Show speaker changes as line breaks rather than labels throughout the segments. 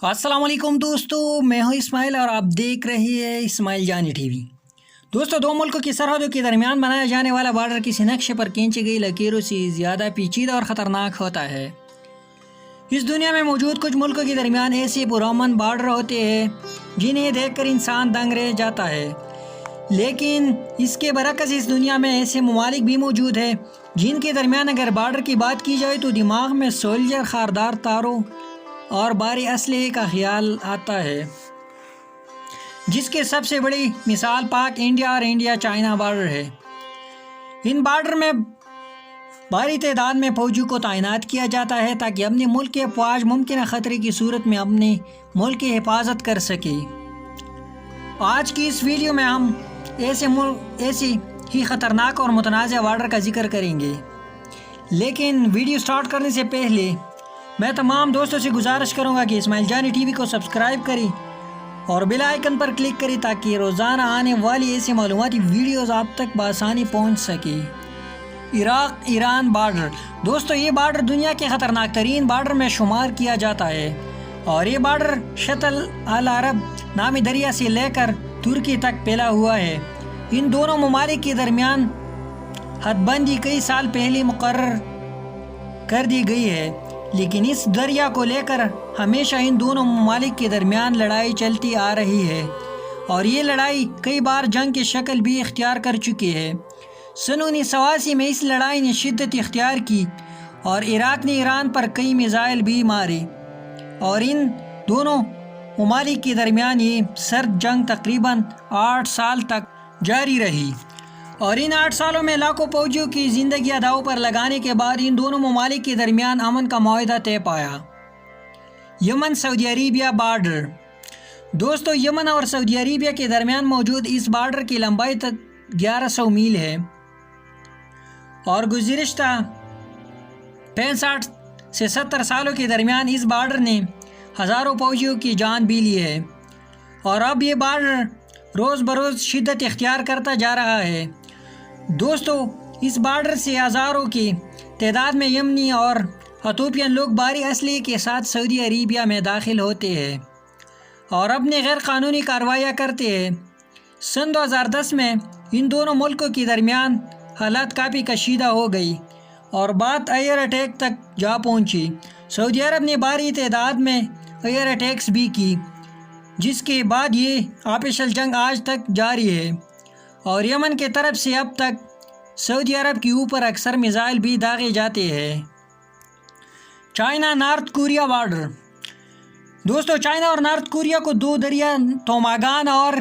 السلام علیکم دوستو، میں ہوں اسماعیل اور آپ دیکھ رہے ہیں اسماعیل جانی ٹی وی۔ دوستو، دو ملکوں کی سرحدوں کے درمیان بنایا جانے والا بارڈر کسی نقشے پر کھینچی گئی لکیروں سے زیادہ پیچیدہ اور خطرناک ہوتا ہے۔ اس دنیا میں موجود کچھ ملکوں کے درمیان ایسے پرامن بارڈر ہوتے ہیں جنہیں دیکھ کر انسان دنگ رہ جاتا ہے، لیکن اس کے برعکس اس دنیا میں ایسے ممالک بھی موجود ہیں جن کے درمیان اگر بارڈر کی بات کی جائے تو دماغ میں سولجر، خاردار تاروں اور بھاری اسلحے کا خیال آتا ہے، جس کے سب سے بڑی مثال پاک انڈیا اور انڈیا چائنا بارڈر ہے۔ ان بارڈر میں بھاری تعداد میں فوجیوں کو تعینات کیا جاتا ہے تاکہ اپنے ملک کے افواج ممکنہ خطرے کی صورت میں اپنے ملک کی حفاظت کر سکے۔ آج کی اس ویڈیو میں ہم ایسی ہی خطرناک اور متنازع بارڈر کا ذکر کریں گے، لیکن ویڈیو سٹارٹ کرنے سے پہلے میں تمام دوستوں سے گزارش کروں گا کہ اسماعیل جانی ٹی وی کو سبسکرائب کریں اور بیل آئیکن پر کلک کریں تاکہ روزانہ آنے والی ایسی معلوماتی ویڈیوز آپ تک بآسانی پہنچ سکے۔ عراق ایران بارڈر۔ دوستو، یہ بارڈر دنیا کے خطرناک ترین بارڈر میں شمار کیا جاتا ہے اور یہ بارڈر شط العرب نامی دریا سے لے کر ترکی تک پھیلا ہوا ہے۔ ان دونوں ممالک کے درمیان حد بندی کئی سال پہلے مقرر کر دی گئی ہے، لیکن اس دریا کو لے کر ہمیشہ ان دونوں ممالک کے درمیان لڑائی چلتی آ رہی ہے اور یہ لڑائی کئی بار جنگ کی شکل بھی اختیار کر چکی ہے۔ سن 1980 میں اس لڑائی نے شدت اختیار کی اور عراق نے ایران پر کئی میزائل بھی مارے اور ان دونوں ممالک کے درمیان یہ سرد جنگ تقریباً 8 سال تک جاری رہی اور ان 8 سالوں میں لاکھوں فوجیوں کی زندگیاں داؤ پر لگانے کے بعد ان دونوں ممالک کے درمیان امن کا معاہدہ طے پایا۔ یمن سعودی عربیہ بارڈر۔ دوستو، یمن اور سعودی عربیہ کے درمیان موجود اس بارڈر کی لمبائی 1100 میل ہے اور گزشتہ 65 سے 70 سالوں کے درمیان اس بارڈر نے ہزاروں فوجیوں کی جان بھی لی ہے اور اب یہ بارڈر روز بروز شدت اختیار کرتا جا رہا ہے۔ دوستو، اس بارڈر سے ہزاروں کی تعداد میں یمنی اور ایتھوپین لوگ بھاری اسلحے کے ساتھ سعودی عربیہ میں داخل ہوتے ہیں اور اپنے غیر قانونی کارروائیاں کرتے ہیں۔ سن 2010 میں ان دونوں ملکوں کے درمیان حالات کافی کشیدہ ہو گئی اور بات ایئر اٹیک تک جا پہنچی۔ سعودی عرب نے بھاری تعداد میں ایئر اٹیکس بھی کی، جس کے بعد یہ آپریشن جنگ آج تک جاری ہے اور یمن کے طرف سے اب تک سعودی عرب کے اوپر اکثر میزائل بھی داغے جاتے ہیں۔ China north Korea border. دوستو، چائنا اور نارتھ کوریا کو دو دریا توماگان اور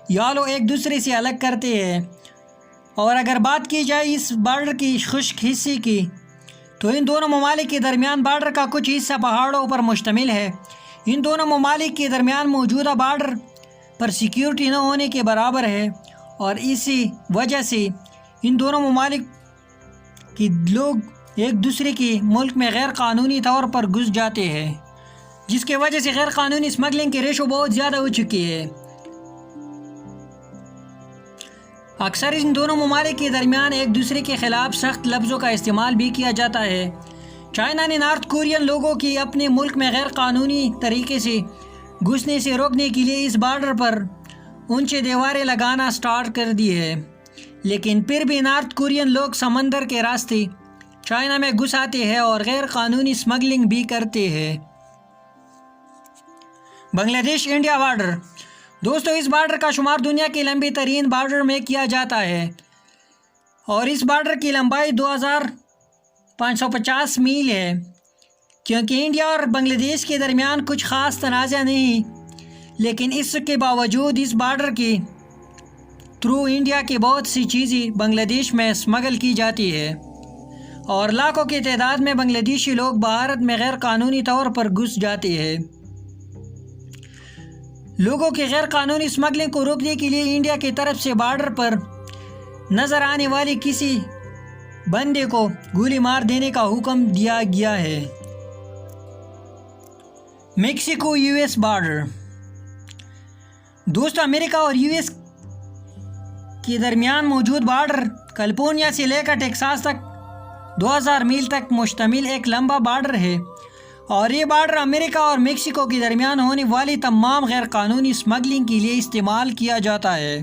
یالو ایک دوسرے سے الگ کرتے ہیں اور اگر بات کی جائے اس بارڈر کی خشک حصے کی تو ان دونوں ممالک کے درمیان بارڈر کا کچھ حصہ پہاڑوں پر مشتمل ہے۔ ان دونوں ممالک کے درمیان موجودہ بارڈر پر سیکیورٹی نہ ہونے کے برابر ہے اور اسی وجہ سے ان دونوں ممالک کے لوگ ایک دوسرے کے ملک میں غیر قانونی طور پر گھس جاتے ہیں، جس کی وجہ سے غیر قانونی اسمگلنگ کے ریشو بہت زیادہ ہو چکی ہے۔ اکثر ان دونوں ممالک کے درمیان ایک دوسرے کے خلاف سخت لفظوں کا استعمال بھی کیا جاتا ہے۔ چائنا نے نارتھ کورین لوگوں کی اپنے ملک میں غیر قانونی طریقے سے گھسنے سے روکنے کے لیے اس بارڈر پر اونچے دیواریں لگانا سٹارٹ کر دی ہے، لیکن پھر بھی نارتھ کورین لوگ سمندر کے راستے چائنا میں گھس آتے ہیں اور غیر قانونی اسمگلنگ بھی کرتے ہیں۔ بنگلہ دیش انڈیا بارڈر۔ دوستو، اس بارڈر کا شمار دنیا کے لمبی ترین بارڈر میں کیا جاتا ہے اور اس بارڈر کی لمبائی 2550 میل ہے۔ کیونکہ انڈیا اور بنگلہ دیش کے درمیان کچھ خاص تنازع نہیں، لیکن اس کے باوجود اس بارڈر کے تھرو انڈیا کی بہت سی چیزیں بنگلہ دیش میں اسمگل کی جاتی ہے اور لاکھوں کی تعداد میں بنگلہ دیشی لوگ بھارت میں غیر قانونی طور پر گھس جاتے ہیں۔ لوگوں کی غیر قانونی اسمگلنگ کو روکنے کے لیے انڈیا کی طرف سے بارڈر پر نظر آنے والے کسی بندے کو گولی مار دینے کا حکم دیا گیا ہے۔ Mexico U S border. دوستو، امریکہ اور یو ایس کے درمیان موجود بارڈر کیلیفورنیا سے لے کر ٹیکساس تک 2000 میل تک مشتمل ایک لمبا بارڈر ہے اور یہ بارڈر امریکہ اور میکسیکو کے درمیان ہونے والی تمام غیر قانونی اسمگلنگ کے لیے استعمال کیا جاتا ہے،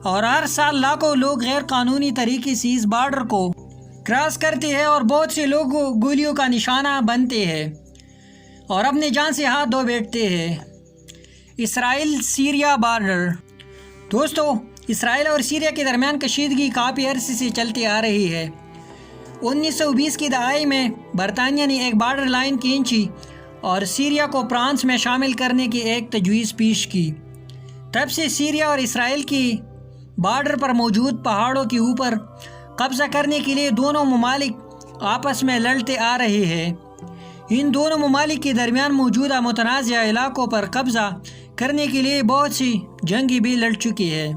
اور ہر سال لاکھوں لوگ غیر قانونی طریقے سے اس بارڈر کو کراس کرتے ہیں اور بہت سے لوگ گولیوں کا نشانہ بنتے ہیں اور اپنے جان سے ہاتھ دھو بیٹھتے ہیں۔ اسرائیل سیریا بارڈر۔ دوستو، اسرائیل اور سیریا کے درمیان کشیدگی کافی عرصے سے چلتی آ رہی ہے۔ 1920 کی دہائی میں برطانیہ نے ایک بارڈر لائن کھینچی اور سیریا کو فرانس میں شامل کرنے کی ایک تجویز پیش کی۔ تب سے سیریا اور اسرائیل کی بارڈر پر موجود پہاڑوں کے اوپر قبضہ کرنے کے لیے دونوں ممالک آپس میں لڑتے آ رہے ہیں۔ ان دونوں ممالک کے درمیان موجودہ متنازع علاقوں پر قبضہ کرنے کے لیے بہت سی جنگیں بھی لڑ چکی ہیں،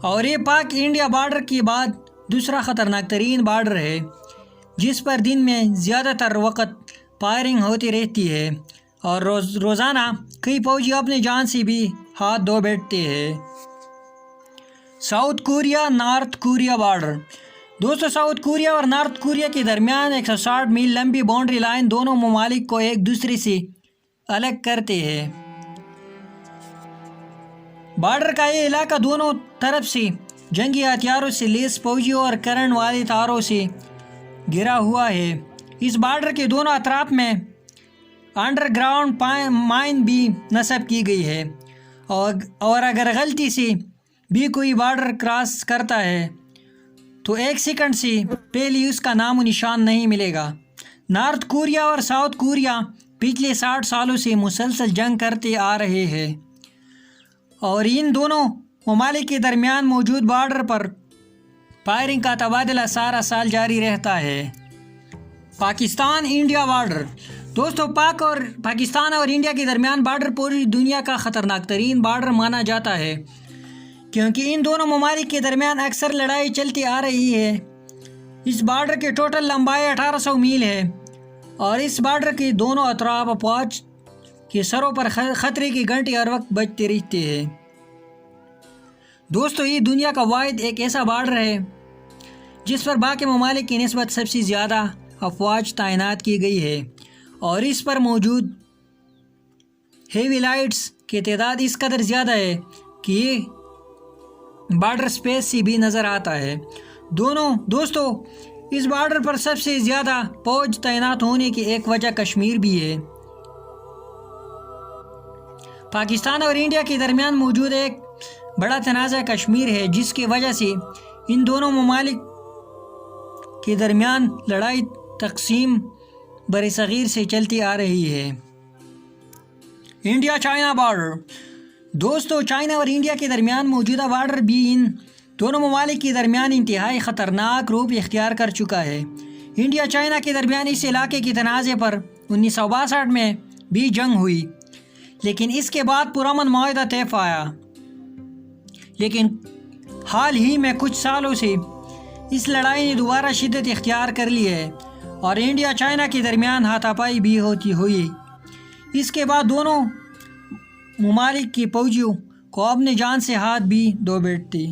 اور یہ پاک انڈیا بارڈر کے بعد دوسرا خطرناک ترین بارڈر ہے جس پر دن میں زیادہ تر وقت فائرنگ ہوتی رہتی ہے اور روزانہ کئی فوجی اپنے جان سے بھی ہاتھ دھو بیٹھتے ہیں۔ South Korea north Korea border. دوستو، ساؤتھ کوریا اور نارتھ کوریا کے درمیان 160 میل لمبی باؤنڈری لائن دونوں ممالک کو ایک دوسرے سے الگ کرتے ہیں۔ بارڈر کا یہ علاقہ دونوں طرف سے جنگی ہتھیاروں سے لیس فوجیوں اور کرنٹ والے تاروں سے گھرا ہوا ہے۔ اس بارڈر کے دونوں اطراف میں انڈر گراؤنڈ مائن بھی نصب کی گئی ہے، اور اگر غلطی سے بھی کوئی بارڈر کراس کرتا ہے تو 1 سیکنڈ سے پہلے اس کا نام و نشان نہیں ملے گا۔ نارتھ کوریا اور ساؤتھ کوریا پچھلے 60 سالوں سے مسلسل جنگ کرتے آ رہے ہیں، اور ان دونوں ممالک کے درمیان موجود بارڈر پر فائرنگ کا تبادلہ سارا سال جاری رہتا ہے۔ Pakistan India border. دوستو، پاکستان اور انڈیا کے درمیان بارڈر پوری دنیا کا خطرناک ترین بارڈر مانا جاتا ہے، کیونکہ ان دونوں ممالک کے درمیان اکثر لڑائی چلتی آ رہی ہے۔ اس بارڈر کی ٹوٹل لمبائی 1800 میل ہے، اور اس بارڈر کے دونوں اطراف افواج کے سروں پر خطرے کی گھنٹی ہر وقت بجتے رہتے ہیں۔ دوستو، یہ دنیا کا واحد ایک ایسا بارڈر ہے جس پر باقی ممالک کی نسبت سب سے زیادہ افواج تعینات کی گئی ہے، اور اس پر موجود ہیوی لائٹس کی تعداد اس قدر زیادہ ہے کہ یہ بارڈر سپیس سے بھی نظر آتا ہے۔ دوستو، اس بارڈر پر سب سے زیادہ فوج تعینات ہونے کی ایک وجہ کشمیر بھی ہے۔ پاکستان اور انڈیا کے درمیان موجود ایک بڑا تنازع کشمیر ہے، جس کی وجہ سے ان دونوں ممالک کے درمیان لڑائی تقسیم برصغیر سے چلتی آ رہی ہے۔ India China border. دوستو، چائنا اور انڈیا کے درمیان موجودہ بارڈر بھی ان دونوں ممالک کے درمیان انتہائی خطرناک روپ اختیار کر چکا ہے۔ انڈیا چائنا کے درمیان اس علاقے کے تنازع پر 1962 میں بھی جنگ ہوئی، لیکن اس کے بعد پرامن معاہدہ طے پایا۔ لیکن حال ہی میں کچھ سالوں سے اس لڑائی نے دوبارہ شدت اختیار کر لی ہے، اور انڈیا چائنا کے درمیان ہاتھا پائی بھی ہوئی۔ اس کے بعد دونوں ممالک کے فوجیوں کو اپنے جان سے ہاتھ بھی دھو بیٹھتے۔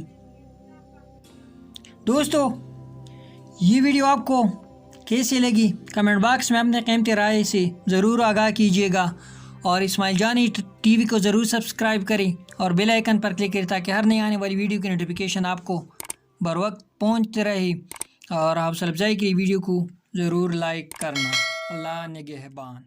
دوستو، یہ ویڈیو آپ کو کیسی لگی کمنٹ باکس میں اپنے قیمتی رائے سے ضرور آگاہ کیجیے گا، اور اسماعیل جانی ٹی وی کو ضرور سبسکرائب کریں اور بیل آئیکن پر کلک کریں تاکہ ہر نئی آنے والی ویڈیو کی نوٹیفیکیشن آپ کو بر وقت پہنچتے رہے، اور حوصلہ افزائی کے لیے ویڈیو کو ضرور لائک کرنا۔ اللہ نگہبان۔